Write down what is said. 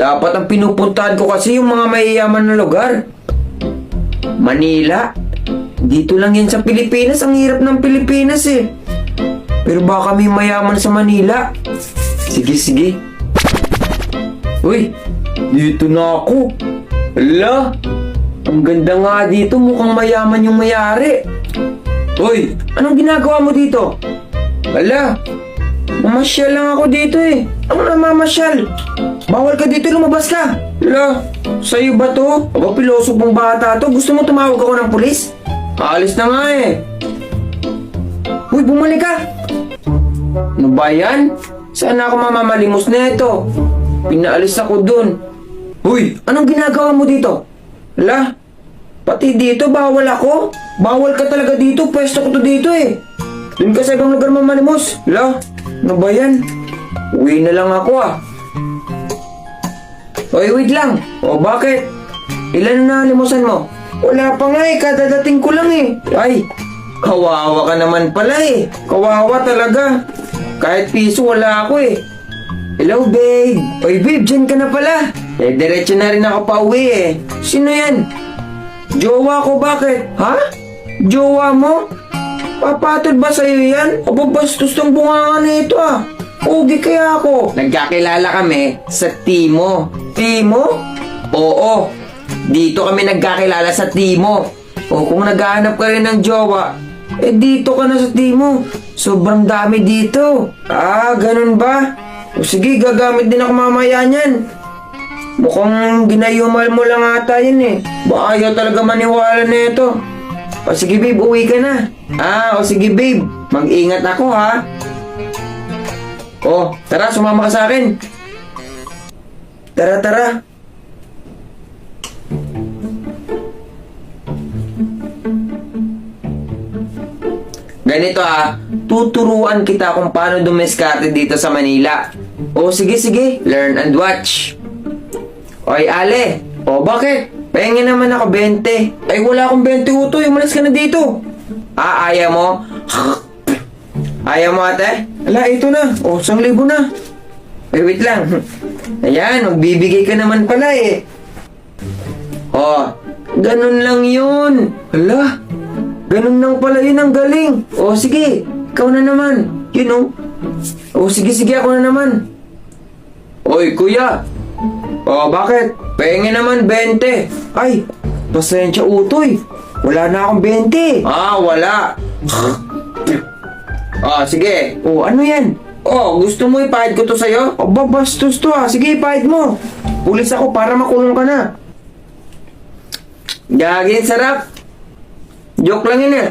Dapat ang pinupuntahan ko kasi yung mga mayayaman na lugar. Manila. Dito lang yan sa Pilipinas. Ang hirap ng Pilipinas eh. Pero baka may mayaman sa Manila. Sige, sige. Uy, dito na ako. Hala, ang ganda nga dito. Mukhang mayaman yung mayari. Uy, anong ginagawa mo dito? Hala, mamasyal lang ako dito eh. Ano na mamasyal? Bawal ka dito, lumabas ka. Hala, sa'yo ba to? Aba, pilosok mong bata to. Gusto mo tumawag ako ng pulis? Aalis na nga eh. Uy, bumalik ka. Ano ba yan? Saan ako mamamalimos na ito? Pinaalis ako dun. Uy, anong ginagawa mo dito? Hala, pati dito bawal ako. Bawal ka talaga dito, pwesto ko to dito eh. Dun ka sa ibang lugar mamalimos. Hala, ano ba yan? Uwi na lang ako ah. Oy, wait lang. O bakit? Ilan na limusan mo? Wala pa nga eh, kadadating ko lang eh. Ay, kawawa ka naman pala eh. Kawawa talaga. Kahit piso wala ako eh. Hello babe. Oy babe, dyan ka na pala. Eh, diretso na rin ako pa uwi eh. Sino yan? Jowa ko, bakit? Ha? Jowa mo? Papatod ba sa'yo yan? Aba, bastos ng bunganga na ito ah. Ugi kaya ako. Nagkakilala kami sa Timo. Timo? Oo. Dito kami nagkakilala sa Timo. O kung naghahanap ka rin ng jowa, eh dito ka na sa Timo. Sobrang dami dito. Ah, ganun ba? O sige, gagamit din ako mamaya niyan. Mukhang ginayumal mo lang ata yan eh. Baka ayaw talaga maniwala na ito. O sige babe, uwi ka na. Ah, o sige babe, mag-ingat ako ha. O, tara, sumama ka sa akin. Tara, tara. Ganito ah, tuturuan kita kung paano dumiskarte dito sa Manila. O sige sige, learn and watch. Oy Ale, o bakit? Pahingin naman ako 20. Ay wala akong 20 utoy, umalis ka na dito. Ah, ayaw mo? Ayaw mo ate? Ala, ito na. O, 1,000 na. Wait lang. Ayan, magbibigay ka naman pala eh. O, ganun lang yun. Ala, ganun lang pala yun, ang galing. O, sige, ikaw na naman. You know. O, sige, sige, ako na naman. Oy, kuya. O, bakit? Pahingin naman 20. Ay, pasensya utoy. Wala na akong 20. Ah, wala. Ah, sige. O, ano yan? O, gusto mo ipahid ko to sa'yo? Aba, bastos to ah. Sige, ipahid mo. Pulis ako para makulong ka na. Gagin, sarap. Joke lang yun eh.